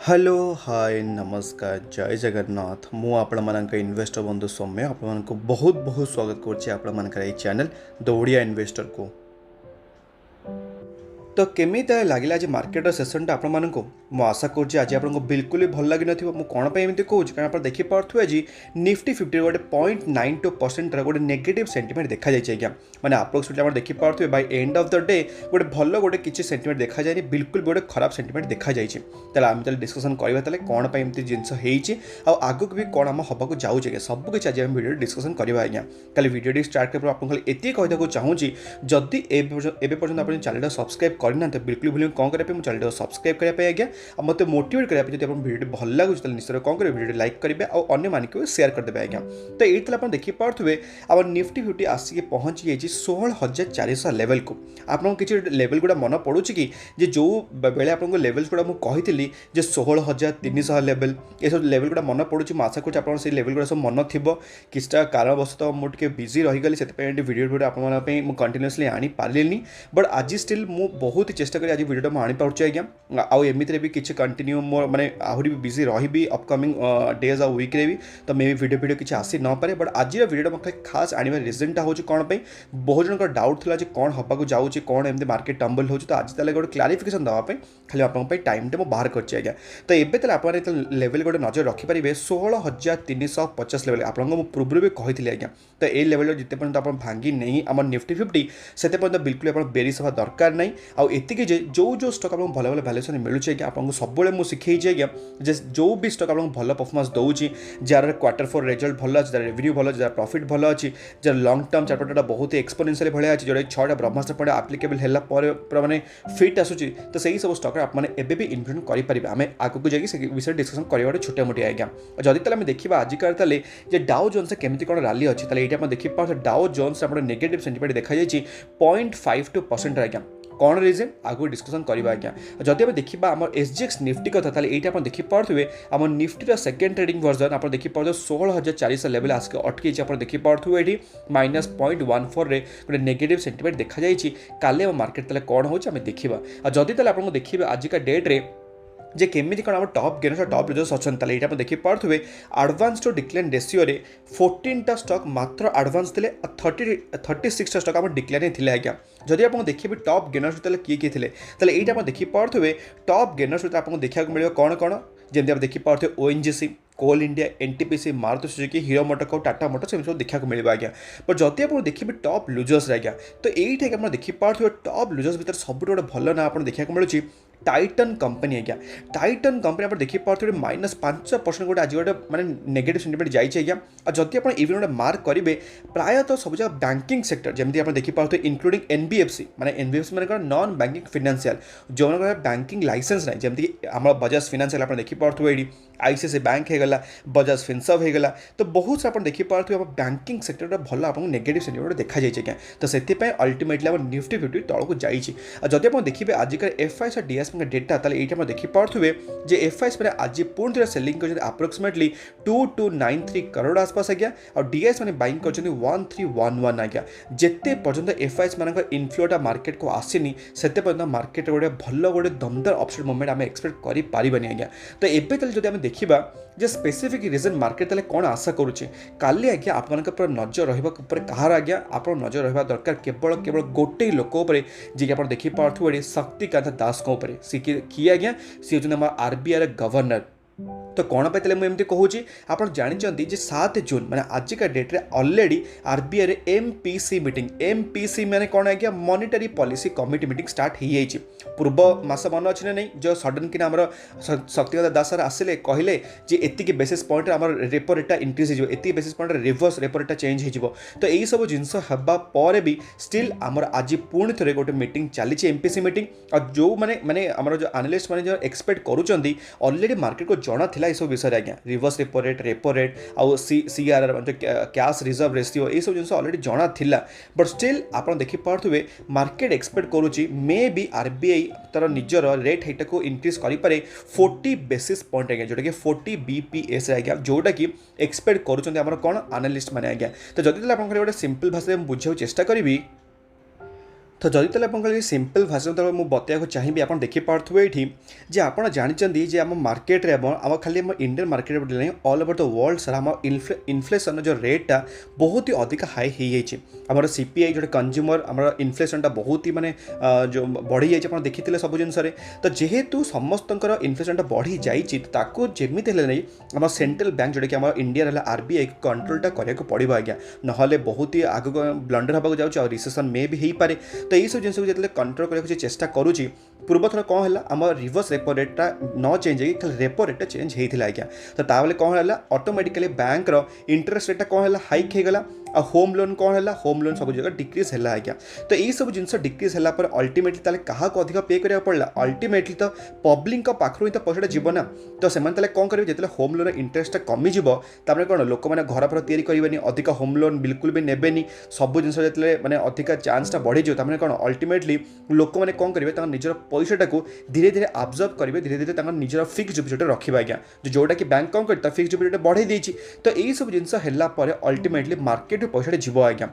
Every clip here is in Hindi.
हेलो हाय नमस्कार जय जगन्नाथ मु आपण मानक इन्वेस्टर बंधु सौम्य आपण बहुत बहुत स्वागत करछि आपण मानकर ए चैनल द ओडिया इन्वेस्टर को। तो केमिता लगिला आज मार्केट सेसनटा आपण मानक मु आशा करछि आज आपको बिल्कुल भी भल लगी नथिबो। मु कोन पे एमिति कहूछि कारण आपण देखि पारथु आज निफ्टी 50 गोटे 0.92% रा गोटे नेगेटिव सेंटीमेंट देखा जाय छै आज्ञा माने अप्रोक्सीमेटली आपण देखि पारथु by end of the day गोटे भल गोटे किछि सेंटीमेंट देखा जायनि बिल्कुल गोटे खराब सेंटीमेंट देखा जाय छै। तले आम तले डिस्कशन करबा तले कोन पे एमिति जिंस हेइछि आ आगु भी कोन हम हबा को जाउ छै सब किछि आज हम वीडियो डिस्कशन करबा आज्ञा। खाली वीडियो स्टार्ट करबा आपण खाली एति कहि दको चाहूछि जदि एबे पर्यंत आपण चैनल सब्सक्राइब करना तो बिल्कुल भूल कौन करेंगे मुझे चैनल सब्सक्राइब करने आज्ञा और मत मोटिवेट करने जब वीडियो भल लगुच निश्चय कौन करेंगे वीडियो लाइक करेंगे और अन्य मानक शेयर करदे आज्ञा। तो ये आप देखिए पारे आम निफ्टी 50 आसिक पहुँची जाइए 16,400 लेवल को। आपको किसी लेवल गुड़ा मन पड़ू कि जो बेले आपको लेवल्स गुड़ा मुझे कही 16,300 लेवल ये सब लेवल गुड़ा मन पड़ू आशा कर लेवल गुड़ा सब मन थी किसी कारणवशतः मुझे बिजी रहीगली से वीडियो आपको कंटिन्यूअसली आनी पार्ली बट आज स्टिल मु बहुत ही चेष्टा करी आज वीडियो आनी पार्छ आज्ञा। आउ एमती भी किसी कंटिन्यू मोर माने आहरी भी बिजी रही अपकमिंग डेज और वीक भी तो मे भी वीडियो किसी आसी न पारे बट आज वीडियो मतलब खास आने रिजनटा हूँ कौन पे बहुत जन डाउट था कौन हवा जाऊँगी कौन एमती मार्केट टम्बल हो तो आज तक गोटे क्लारिफिकेशन देवाई खाली आप टाइम टे बाहर कर आज्ञा। तो ये आप लेवल गोटे नजर रखिपारे 16,350 लेवल आपको पूर्व भी कही आज्ञा। तो ये लेवल जिते पर्यंत आप भांगी नहीं आम निफ्टी 50 से पर्यंत बिल्कुल आप बेरिश हवा दरकार नहीं आती जो स्टक आपको भल भल भैल्यूएसन मिलूँ आज्ञा आपको सब मुझे शिखी आज्ञा जो भी स्टक आपको भल परफॉर्मेंस दूसरी जार क्वार्टर फोर रिजल्ट भल अच्छे जार रेवेन्यू भल जार प्रॉफिट भल अच्छी जार लॉन्ग टर्म चार्टटा बहुत एक्सपोनेंशियल भाया अच्छी जो 6टा ब्रह्मास्त्र पॉइंट आप्लिकेबल है पूरा माने फिट आसूँ तो सही सब स्टक आपने एबी इन्वेस्ट करेंगे आम आगे जाकि विषय डिस्कसन करवा छोटे मोटे आज्ञा। जदि तले देखा आजिकार तले डाउ जोन्स केमती कौन रैली अच्छी ये देखिए डाउ जोन्स नेगेटिव सेंटीमेंट देखा 0.52% आज्ञा। कौन रिजन आगु डिस्कसन करवा आज्ञा। जदि आप देखा आम एसजीएक्स निफ्टी कथा ये आप देखिपे आम निफ्टी सेकेंड ट्रेडिंग वर्जन आप देखिए 16,400 लेवल आसिक अटकी आप देखिपे ये -0.14 रे गोटे नेगेटिव सेंटीमेंट देखा जाइए। काले मार्केट तले कौन हो देखा जदि तले आपको देखिए आजिका डेट्रे जे केमिति कौन आम टॉप गेनर्स टॉप लूजर्स अच्छा ये आप देखिपे आडभांस टू डिक्लाइन रेशियो 14टा स्टक मात्र आडभांस थे 36टा स्टक आम डिक्लाइन थे आज्ञा। जदि आप देखिए टॉप गेनर्स किए किए थे ये आप देखिपे टॉप गेनर्स आपको देखा मिले कौन कौन जमी आप देखिपे ONGC Coal India NTPC Maruti Suzuki Hero MotoCorp और टाटा मोटर्स सब देखा मिले आज्ञा। बट जदि आप देखिए टॉप लूजर्स आज्ञा तो ये आप देखिपे टॉप लूजर्स भर सब गोटे भल ना आप देखा मिलूँ टाइटन कंपनी आज्ञा। टाइटन कंपनी आप देखिपे -5% गोटे आज गोटे माने नेगेटिव सेंटीमेंट जाइए आज्ञा। और जदि आप इवन गोटे मार्क करेंगे प्रायतः सब जगह बैंकिंग सेक्टर जमी आप देखिपे इंक्लूडिंग एनबीएफसी माने एनबीएफसी माने नॉन बैंकिंग फाइनेंशियल जो बैंकिंग लाइसेंस ना जमी आम बजाज फाइनेंशियल आप देखिपे ये आईसीआईसी बैंक होगा बजाज फिनसर्व होगा तो बहुत सारा देखिपे बैंकिंग सेक्टर भल आपको नेगेटिव सेंटीमेंट देखा जाइए आज्ञा। तो से अल्टीमेटली आम निफ्टी 50 तौक को जाइए। जदि आप देखिए आजिकार एफआईएस और डीएस डेटा ताले ये देखिपे जे एफआईएस मैंने आज पुणी थे सेलिंग कर अप्रोक्सीमेटली 2293 करोड़ आसपास आज्ञा और डीएस मैंने बाइंग कर 1311 आज्ञा। जिते पर्यंत एफआईएस मान इनफ्लोटा मार्केट को आसनी से पर्यंत मार्केट गोटे भल गोटे दमदार अपसाइड मूवमेंट आम एक्सपेक्ट करें आज्ञा। तो एवं जब आम देखा जे स्पेसिफिक रीजन मार्केट तले कौन आशा करुचे काली आज्ञा आप नजर रहा कहार आज्ञा आप नजर रहा दरकार केवल केवल गोटे लोक जी आप देखिपे शक्तिकांत दास किए आज्ञा सी हूँ आरबीआई गवर्नर। तो कौन पे मुझे कहूँ आप जानते 7 जून माने आज का डेट्रे already RBI MPC meeting MPC माने कौन आज्ञा monetary policy committee meeting start हो जाए पूर्व मास मन अच्छे ना नहीं जो सडन कि आम शक्तिकांत दास सर आसिले कहले एति बेसिस पॉइंट आम रेपो रेटा इंक्रीज होती बेसिस पॉइंट रिवर्स रेपो रेटा चेंज हो तो यही सब जिनस होगापर भी स्टिल आमर आज पुणी थे गोटे मीटिंग चली एमपीसी मीटिंग और जो माने माने आमर जो एनालिस्ट मैंने जो एक्सपेक्ट करुँच ऑलरेडी मार्केट को जଣା थिला ये सब विषय आज्ञा रिवर्स रेपो रेट आउ सीआरआर कैश रिजर्व रेशियो ये सब जिन ऑलरेडी जଣା थिला बट स्टिल आप देखिपे मार्केट एक्सपेक्ट करुँची मे बी आरबीआई तार निजर रेट हाइटा को इंक्रीज करें 40 बेसिस पॉइंट आज्ञा जोटा कि 40 बीपीएस आज्ञा जोटा कि एक्सपेक्ट करुँच कौन एनालिस्ट मैंने आज्ञा। तो जब आप गोटे सिंपल भाषा बुझे चेष्टा करी तो जदि तेल आप सिंपल भाषा तो मुझे बताया चाहिए आप देखिपे ये जे आप जानते जे आम मार्केट रे आम खाली इंडियन मार्केट नहीं ऑल ओवर द वर्ल्ड सारा आम इनफ्लेसन जो रेटा बहुत ही अधिक हाई हो जाए आम सीपीआई जो कंज्यूमर आम इनफ्लेसन बहुत ही माने जो बढ़ी जाए देखी सब जिनस तो जेहेतु समस्त इनफ्लेसन बढ़ी जाको जमी नहीं आम सेंट्रल बैंक जोटा कि आम इंडिया आरबीआई कंट्रोलटा करने पड़ो आज्ञा ना बहुत ही आग ब्लंडर होगा जाऊँ रिसेसन मे भी हो पारे तो यही सब जिन जो कंट्रोल करने चेष्टा करुच्ची पूर्व थर कौन है आम रिवर्स रेपो रेटा न चेंज हो खाली रेपो रेटा चेंज होता आज्ञा तो ताबले कौन है ऑटोमेटिकली बैंक इंटरेस्ट रेटा कौन है हाइक होगला आ होम लोन कौन है होम लोन सब जगह डिक्रीज है आज्ञा तो यही सब जिन डिक्रीज है अल्टीमेटली ताले क्या अधिक पे करा पड़ा अल्टीमेटली तो पब्लिक पाखर ही तो पैसा जीव ना तो से कौन करेंगे जो होम लोन इंटरेस्ट कमिज तापर कौन लोक मैंने घर फर तैयारी करेंगे अधिक होम लोन बिल्कुल भी नेबेनी सब जिन जो मैंने अधिक चान्सटा बढ़ीज तार कौन अल्टीमेटली लोक मैंने कौन करेंगे निजर पैसाटा को धीरे धीरे अब्जर्व करेंगे धीरे धीरे निजर फिक्स डिपोजिट रखा आज्ञा जोटा कि बैंक कौन कर फिक्स डिपोजिट बढ़ई देती तो यही सब जिन अल्टीमेटली मार्केट पैसा जीव आज्ञा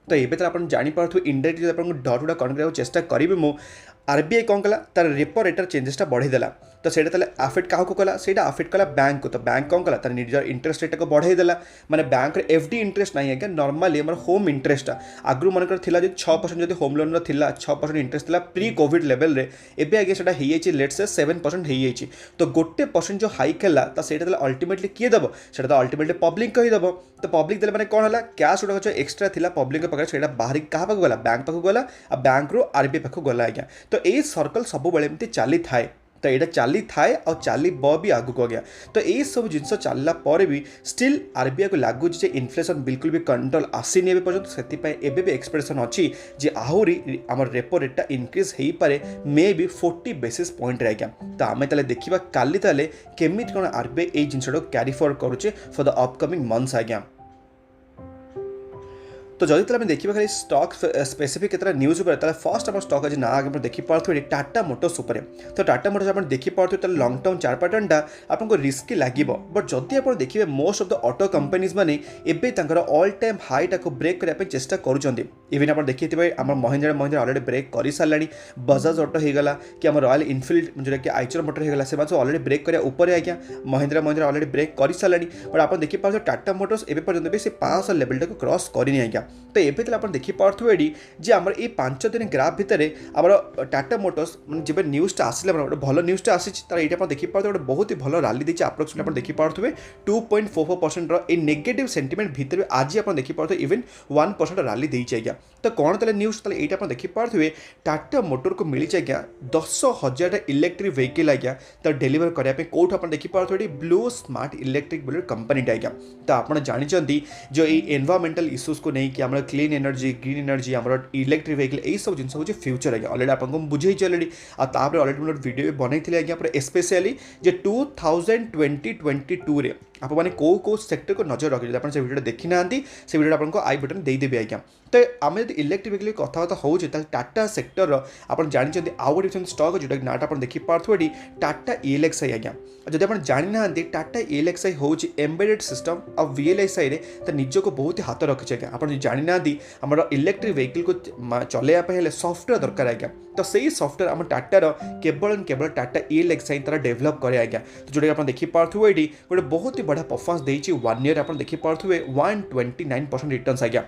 तो ये आप जापारे इंडायरेक्टली आप डर गुड़ा कौन कराया चेष्टा करी मु आरबीआई कौन कला तार रेपो रेटर चेंजेसटा बढ़ईदेला तो सही आफेक्ट क्या कला से आफेक्ट कला बैंक को तो बैंक कौन कला तार निजर इंटरेस्ट रेट को बढ़ईदेला मैंने बैंक एफडी इंटरेस्ट नहीं है नॉर्मली आम होम इंटरेस्ट आगु मन 6% जो होम लोन था 6% इंटरेस्ट था प्री कोविड लेवल रे एबे आगे से लेट से 7% हो तो गोटे परसेंट जो हाइक है तो सही अल्टीमेटली किए देव से अल्टीमेटली पब्लिक ही देव तो पब्लिक देले मैंने कौन है कैश गुड़ा जो एक्सट्रा था पब्लिक पाखे से बाहर क्या पाक गला बैंक पाक गला आ बैंक रू आरबीआई पाक गला आज्ञा तो यही सर्कल सब बेले एमती चली थाए तो यहाँ चली थाए और चल भी आगू आ गया तो ये सब जिन चलला भी स्टिल आरबीआई को लगुच इनफ्लेसन बिल्कुल भी कंट्रोल आसीनी ए पर्यटन से भी एक्सपेक्टेशन अच्छी जे आहरी आम रेपो रेटा इनक्रीज हो पारे मे बी 40 बेसिस पॉइंट आज्ञा तो आम ताले देखा काली ताले केमिति कौन आरबीआई ये जिनटा क्यारी फॉरवर्ड करुचे फॉर द अपकमिंग मंथ्स आज्ञा तो जदि आम देखा खाली स्टॉक स्पेसिफिक केतरा न्यूज फर्स्ट आम स्टॉक आज ना आगे देखिपे टाटा मोटर्स उपर तो टाटा मोटर्स आप देखिपे लंग टर्म चार पैटर्नटा आपको रिस्की लगे बट जदि आप देखिए most of the auto companies मैंने एवं ऑल टाइम हाईटा को ब्रेक करने चेष्टा करुँच इवन आप देखिए आम महिंद्रा महिंद्रा अलरेडी ब्रेक कर सारा बजाज ऑटो होगला कि आम रॉयल इनफिल्ड जोटा कि आइचर मोटर होगला से अलरेडी ब्रेक करने उपर आज्ञा महिंद्रा महिंद्रा अलरेडी ब्रेक कर सारा बट आप देखिए टाटा मोटर्स एवं पर्यटन भी से 500 लेवलटा को क्रॉस करनी आज्ञा तो ये आप देखिपे जे आम ये 5 दिन ग्राफ भितर आम टाटा मोटर्स जब न्यूज़टा आसला गोटे भल न्यूज़टा आसी ये देखिपे गोटे बहुत ही भल रैली देती अप्रोक्सीमेटली आप देखिपे 2.44% ये नेगेटिव सेंटिमेंट भितर आज आप देखिपे इवन 1% रैली देती आज्ञा तो कौन तेल न्यूज़ ये आप देखिपे टाटा मोटर को मिली आज्ञा 10,000 इलेक्ट्रिक व्हीकल आज्ञा तो डेलीवर करने कौट आप देखिपे ब्लू स्मार्ट इलेक्ट्रिक बोल कंपनीटा आज्ञा तो आप जानते जो ये एनवायरमेंटल इश्यूज को नहीं कि क्लीन एनर्जी ग्रीन एनर्जी आम इलेक्ट्रिक व्हीकल यही सब जिन हूँ फ्यूचर आज्ञा अलरेडी आपको बुझे अलरेडी आपर अलरेडी मोर वीडियो बनई आज्ञा पूरा स्पेशली जे 2022 रे आप मैंने कौ सेक्टर को नजर रखिए आप वीडियो देखी ना से वीडियो आपको आई बटन देदेवी आज्ञा तो आम जब इलेक्ट्रिक व्हीकल कथबार्ता हो टाटा सेक्टर आप जानते आउ गोटे स्टॉक जोटा नाटा आप देखिपे टाटा ELXI आज्ञा जब आप जानी ना टाटा ELXI हूँ एम्बेडेड सिस्टम और VLSI रे तो निजक बहुत ही हाथ रखी आज्ञा आप जानी ना आम इलेक्ट्रिक व्हीकल को चलैया सॉफ्टवेयर दरकार आज्ञा तो सही सॉफ्टवेयर आम टाटार केवल टाटा ELXI तार डेभलप करे आज्ञा तो जोटा आप देखिपे ये गोटे बहुत ही बढ़िया परफॉर्मेंस देती 1 ईयर आप देखिपे 129% रिटर्न्स आज्ञा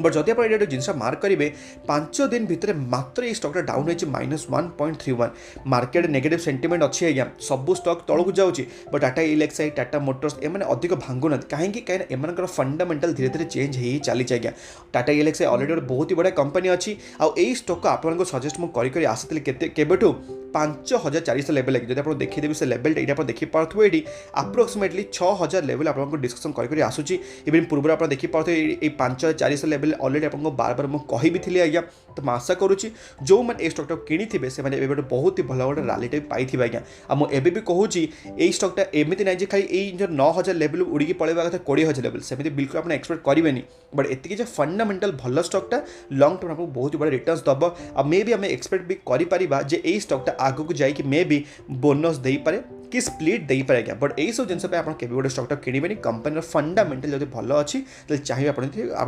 बट जदि आप ये जिन मार्क करेंगे 5 दिन भितर मात्र ये स्टॉकटा डाउन हो -1.31 मार्केट नेगेटिव सेंटिमेंट अच्छी आज्ञा सब स्टॉक तौक जाऊँगी but Tata ELXI Tata Motors एम अधिक भांगुना कहीं एम फंडामेंटल धीरे धीरे चेंज हो चली आज्ञा टाटा ELXI अलरेडी बहुत ही बढ़िया कंपनी अच्छी आउ स्टॉक को आपको सजेस्ट मुझे आसी केबेठू 5,400 लेवल जब आप देखीदेवी से लेवल ये आप देखिपे ये अप्रोक्सीमेटली 6,000 लेवल आपको डिस्कसन कर आसूची इवन पूर्व आप देखिपे ये 5,400 लेवल अलरेडी आपको बार बार मुझे कही भी आज्ञा तो मैं आशा करुँची जो मैंने ये स्टॉकटा किणी से बहुत ही भल गोटे रैलीटे पाई आज्ञा आ मुझे भी कहूँ ये स्टॉकटा एमती ना खाली जो 9,000 लेवल उड़ी पड़ेगा कथा 20,000 लेवल से बिल्कुल आप एक्सपेक्ट करेंगे बट एति फंडामेंटल भल स्टॉकटा लंग टर्म आपको बहुत बड़ा रिटर्न्स दब आ मे भी आम एक्सपेक्ट भी करें जे ये स्टॉकटा आगक जाकि मे भी बोनस दे पारे कि स्प्लिट दे पारे आज्ञा बट यही सब जिन आप गोटे स्टॉक किणवे कंपनी फंडामेंटल जो भल अच्छी चाहिए आप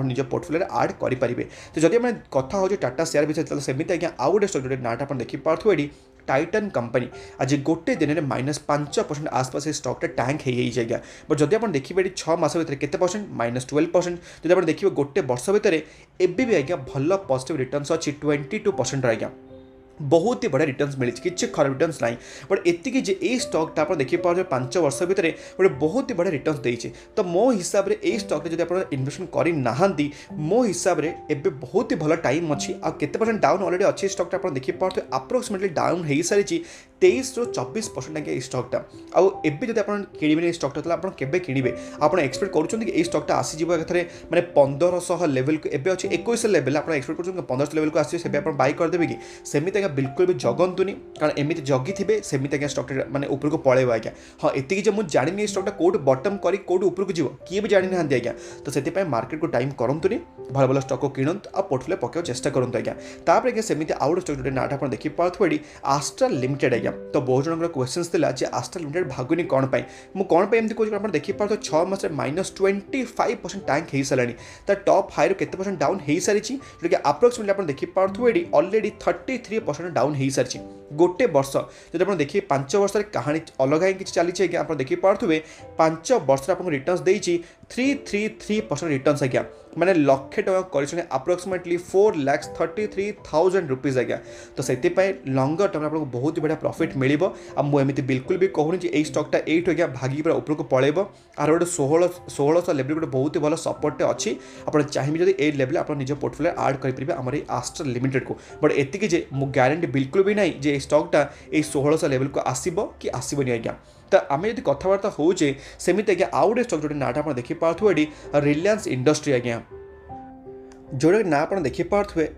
निज पोर्टफोलियो आड करेंगे। तो जब आम कथा हो टाटा शेयर विषय सेमती आज्ञा आउ गोटे स्टॉक जो नाटा आप देखिपे ये टाइटन कंपनी आज गोटे दिन में -5% आसपास ये स्टॉकटा टैंक हो जाएगा। बट जब आप देखिए 6 मास भर के -12%, जब आप देखिए गोटे वर्ष भितर एबी भी आज्ञा भल पॉजिटिव रिटर्न्स अच्छी 22% आज्ञा बहुत ही बढ़िया रिटर्न्स मिली किसी खराब रिटर्न्स ना। बट एतिकी जे ए स्टॉकटा आप देखिए 5 वर्ष भितर गोटे बहुत ही बढ़िया रिटर्न्स देती। तो मो हिसाब से यही स्टॉक जब आप इन्वेस्टमेंट करना मो हिसाब से एबे बहुत ही भल टाइम अच्छी आ केते परसेंट डाउन ऑलरेडी अच्छी स्टॉकटा आप देखिए अप्रोक्सीमेटली डाउन हो सारी 23 ରୁ 24% आगे ये स्टॉकटा आउ एबे जब आप किणवे स्टॉकटा आप केबे किणवे आप एक्सपेक्ट करुँच कि स्टॉकटा आसीज एथरे माने 1500 लेवल को एबे अच्छे 21 लेवल आप एक्सपेक्ट कर 1500 लेवल को आसे आप बाय करदेवे कि सेमती आज्ञा बिल्कुल भी जगंतुनि कारण एमती जगी थे सेमती आज्ञा स्टॉकटा माने ऊपर को पलैब आज्ञा। हाँ एति जो मुझे जानी स्टॉकटा कौट बटम कर कौट ऊपर को जीव किए भी जानी ना आज्ञा। तो से मार्केट को टाइम करतुनि भल भल स्टॉक को किणत आ पोर्टफोलियो पकाइବାକୁ चेष्टा करूँ आज्ञा। तापर आज्ञा सेमती आउ गोटे स्टॉक जो नाटा आप देखिए आस्ट्रल लिमिटेड आज्ञा। तो बहुत जन क्वेश्चन थिला जे आस्ट्रल लिमिटेड भागुनी कौन पाई मु कौन पाई एमती कहूँ आप देखिए 6 मास -25% टैंक हो सारा तार टॉप हाई केते परसेंट डाउन हो सारी जोकि अप्रोक्सीमेटली आप देखिए ऑलरेडी 33% डाउन हो सारी गोटे वर्ष जब आप देखिए 5 वर्ष कहानी अलग ही किसी चली आज्ञा। आप देखिए 5 वर्ष आपको रिटर्न्स देती 333% रिटर्न्स आज्ञा मैंने लक्षे टका कर अप्रोक्सीमेटली 4,33,000 रुपीज आज्ञा। तो से लंगर टर्म आपको बहुत ही बढ़िया प्रॉफिट मिल मुझे बिल्कुल भी कहूनी ये स्टॉकटा ये आज्ञा भागी पूरा ऊपर को पलैब आर गोटे 1600 लेवल गोटे बहुत ही भल सपोर्ट अच्छी आप चाहिए जब ये लेवल आप निज पोर्टफोलियो आड करेंगे आम आस्ट्रल लिमिटेड को। बट एतिकी जे मु ग्यारंटी बिल्कुल भी नहीं जे स्टॉकटा ये 1600 लेवल को आसब कि आसबनी आज्ञा। तो आम जब कथबार्ता होचे सेमती आज्ञा आउ गोटे स्टॉक जो नाटा आप देखिए रिलायंस इंडस्ट्री आज्ञा जोड़ा ना आप देखिए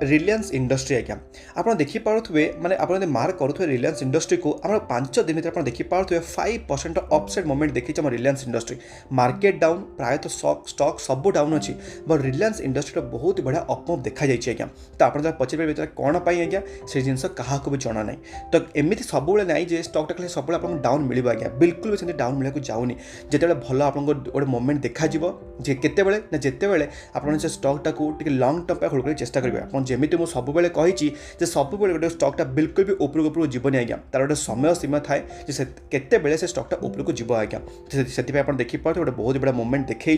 रिलायंस इंडस्ट्री आज्ञा। आप देखिए माने आप मार्क करुवे रिलायंस इंडस्ट्री को आम 5 दिन भर आप देखिए 5% अपसाइड मोमेंट देखी रिलायंस इंडस्ट्री मार्केट डाउन प्रायतः स्टॉक सब डाउन अच्छी बट रिलायंस इंडस्ट्री बहुत ही बढ़िया अपमुव देखा जाइए आज्ञा। तो आप पचारे कौन पाई आज्ञा से जिन क्या भी जना ना। तो एमती सब ना जे स्टॉकटा खाली सब आपको डाउन मिल आज्ञा बिल्कुल भी से डाउन मिले जाऊनी जिते भल आप गोटे मोमेंट देखा जे केतेबेले ना जितेबले आप स्टॉकटा को लंग टर्म होल्ड कर चेष्टा करेंगे। आप जमी मुझे सब कही सब गोटे स्टॉकटा बिल्कुल भी ऊपर ऊपर जीवन आज्ञा तार गोटे समय सीमा थाए केते से स्टॉकटा ऊपर को जीव आज्ञा। से देखिए गोटे बहुत बड़ा मोमेंट देखी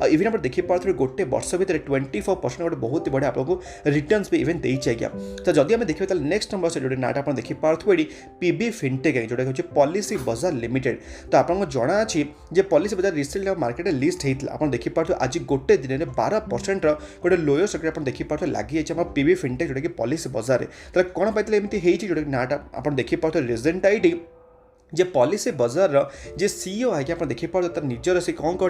इवन आप देखिए गोटे वर्ष भितर 24% गोटे बहुत ही बढ़िया आपको रिटर्न्स भी इवेन देती आज्ञा। तो जब आम देखिए नेक्स्ट नंबर से जो नाटा आप देखिए पीबी फिनटेक जोटा हूँ पॉलिसी बजार लिमिटेड। तो आपको जना अच्छी पॉलिसी बजार रिसेंटली मार्केट लिस्ट होता आप देखिए आज गोटे दिन में 12% गोटे लोयर सेक्टर देखिए लगी जाए पीबी फिनटेक जोटा कि पॉलिसी बजार में कौन पाई एमती जोटा नाटा आप देखिए रिजल्ट आईडी जे पॉलिसी बजार जे सीईओ आज्ञा आप देखिए तार निजर से कौन कर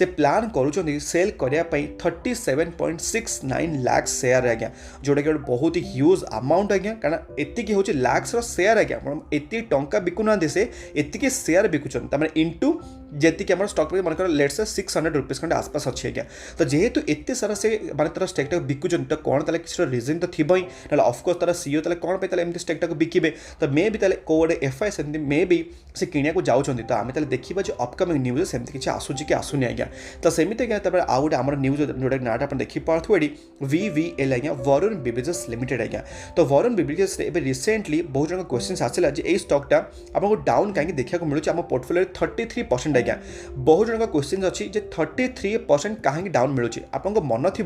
प्लान कर सेल करने 37.69 लाख शेयर आज्ञा जोटा कि बहुत ही ह्यूज अमाउंट आज्ञा कारण एतिकी हूँ लाख्स शेयर आज्ञा एति टंका बिकुना से एतिकी शेयर बिकुन तमें इंटू जी आम स्टॉक मन कर लेट्स से 600 रुपीज खंडे आसपास अच्छी आज्ञा। तो जेहेतु एत सारा से माने तार स्टेकटा बिकुन तो कौन ताले किसी रिजन तो थी ना ऑफकोर्स तार सीईओ ताले कौन पे एमती स्टेकटा बिके तो मे भी ताले कोडे एफआई से मे भी से किणा को जाऊँच तो आम देखा जो अपकमिंग न्यूज सेमती किसी आसूँ कि आसुनी आज्ञा। तो सेमती आज्ञा आउ गोटे आम न्यूज जोटा नाटा आप देखिए VVL आज्ञा वरुण बेवरेजेस लिमिटेड आज्ञा। तो वरुण बेवरेजेस रिसेंटली बहुत जन क्वेश्चन आसाला ये स्टॉकटा आपको डाउन कहीं देखा मिलूँ आम पोर्टफोलियो 33% आज्ञा। बहुत जन क्वेश्चन अच्छी 33% कहीं डाउन मिलूँ आपको मन थी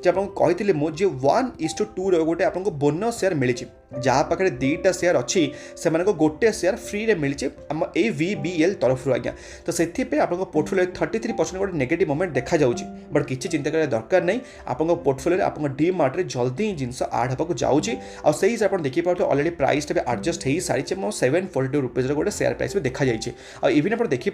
आपको कही मुझे 1:2 गोटे आपको बोनस शेयर मिली जहाँ पाखे 2टा शेयर अच्छी से गोटे शेयर फ्री रे मिली आम VVL तरफ आज्ञा। तो से आपको पोर्टफोलियो 33% गोटे नेगेटिव मोमेंट देखा जाऊँगी बट किसी चिंता करिया दरकार नहीं। आपको पोर्टफोलियो आप डीमार्ट में जल्दी जिनस आड होगा जाऊँगी और से हिसाब से देखिए ऑलरेडी प्राइस भी एडजस्ट हो सारी 742 रुपीज गोटे शेयर प्राइस भी देखा जाइए। और इवन आप देखिए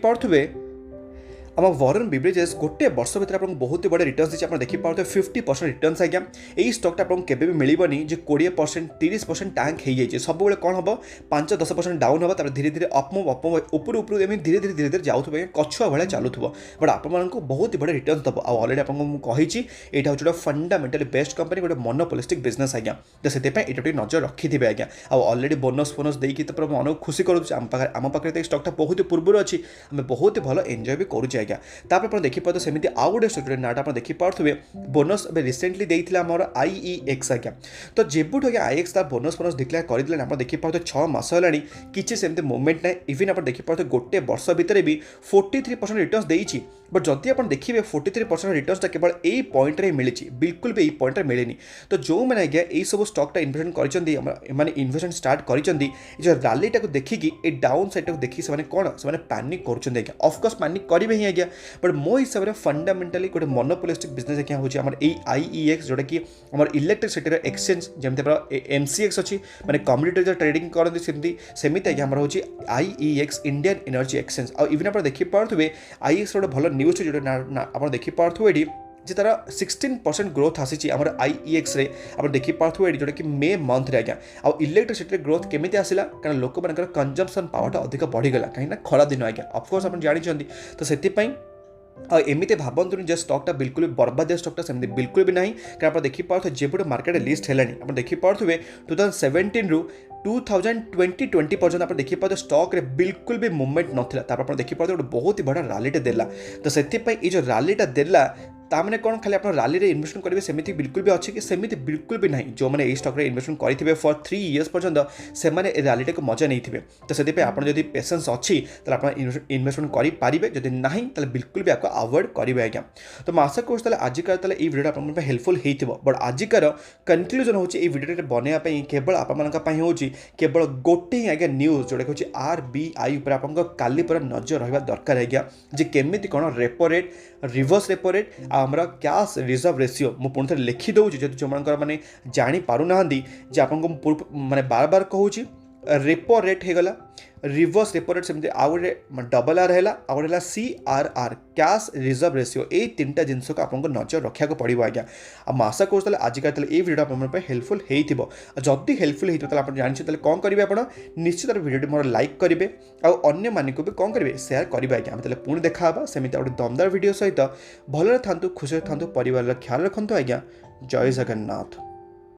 आम वरुण बेवरेजेस गोटे वर्ष भर आपको बहुत ही बड़े रिटर्न देती आप देखिए 50% रिटर्न आज्ञा यही स्टकटा आपको केवे भी मिलनी जो 20% 30% टैंक हो जाए सब कौन हम 5-10% डाउन हम धीरे धीरे अपमूव ऊपर धीरे धीरे धीरे धीरे जाऊँ कछुआ भाया चलुव बट आपको बहुत ही बड़े रिटर्न दब अलरेडी आपको मुझे यहाँ हूँ फंडामेंटाली बेस्ट कंपनी गोटे मोनोपोलिस्टिक बिजनेस आज्ञा तो से नजर रखिथे आज्ञा अलरेडी बोनस फोनस देकी तो मन खुशी करुच्छे आम पाखे स्टकटा बहुत ही पूर्व अच्छी आम बहुत ही भल एंजय भी करुचे आज्ञा तापर देखिए तो सेमती आउ गोटे स्टक नाटा आप देखिपे बोनस रिसेंटली देते आमर IEX आज्ञा तो जेबुठ आज्ञा IEX तार बोनस फोनस डिक्लेयर करदे आप देखिए 6 मास है किसी सेमती मुवमेंट ना इवन आप देखिए गोटे वर्ष भितर भी 43% रिटर्न देती बट जदि आप देखिए 43% रिटर्नटा केवल यही पॉइंट रे मिली बिल्कुल भी यही पॉइंट रे मिलेनी तो जो मैंने आज्ञा यही सब स्टकटा इन्वेस्टमेंट कर इन्वेस्टमेंट स्टार्ट करछंदी जो रैलीटा को देखिकी ए डाउन साइड को देखिए से कौन से पैनिक कर आज्ञा ऑफकोर्स पैनिक करेंगे ही आज्ञा बट मो हिसाब से फंडामेंटाली गोटे मोनोपोलिस्टिक बिजनेस आज्ञा हूँ आम IEX जोटा कि आम इलेक्ट्रिसिटी एक्सचेंज जमी MCX अच्छी मैंने कम्युनिटी ट्रेडिंग करते सेमती आज्ञा हूँ IEX इंडियन एनर्जी एक्सचेंज आ इवन आप देखिपे IEX गोटे भल न्यूज जोटा आप देखिपे ये जे तार 16% ग्रोथ आसी आम IEX रे आप देखिपे जोटा कि मे मंथ आज्ञा आ इलेक्ट्रिसिटी ग्रोथ केमी आसला कारण लोक मान कंजम्पशन पावरटा अधिक बढ़ीगला कहीं खरा दिन आज्ञा ऑफकोर्स आप जानते तो से एमती भावतु जे स्टकटा बिल्कुल भी बर्बाद स्टकटा सेमती बिल्कुल भी ना क्या आप देखिपे जेपटे मार्केट लिस्ट है आप देखिपे 2017 रु 2020 पर्यटन आप देखिए स्टक रे बिल्कुल भी मूवमेंट नाला आप देखिए गोटे बहुत ही बड़ा रैलीटे देला तो से जो रैलीटा देला ताने कौन खाली आप रैली रे इन्वेस्टमेंट करेंगे सेमती बिल्कुल भी अच्छी कि सेमती बिल्कुल भी ना जो मैंने स्टक रे इन्वेस्टमेंट करेंगे फॉर 3 इयर्स पर्यंत से रैलीटा को मजा नहीं थे तो से आप पेशेंस अच्छी आप इन्वेस्टमेंट करेंगे जब ना तो बिल्कुल भी आपको अवॉइड करेंगे आज्ञा तो मैं आशा करूँ आजिकार ये वीडियो आप हेल्पफुल हो बट आजिकार कनक्लूजन हूँ ये वीडियो बनवाई केवल आप केवल गोटे ही आज्ञा न्यूज जोटा कि RBI उपर आप काली पूरा नजर रहा दरकार आज्ञा जे केमी कौन repo rate reverse repo rate आमर कैश रिजर्व रेशियो मुझे पुणी थे लिखिदे जो मैंने जापार ना आपको माने बार बार कहूँ रेपो रेट होगला रिवर्स रेपो रेट सेमती आउ गोटे डबल आर है आउ गोटे CRR कैश रिजर्व रेशियो ये 3टा जिनस को आपको नजर रखा पड़ो आज्ञा मैं आशा करूँ आजिकल ये वीडियो आप हेल्पफुल होती हेल्पफुल होता आप जानते कौन करेंगे आप निश्चित वीडियो मोर लाइक करेंगे आने मानक भी कौन करेंगे सेयार करेंगे आज्ञा आम पुणी देखा सेमती गोटे दमदार वीडियो सहित भलरे था खुशी था परिवार ख्याल रखु आज्ञा जय जगन्नाथ।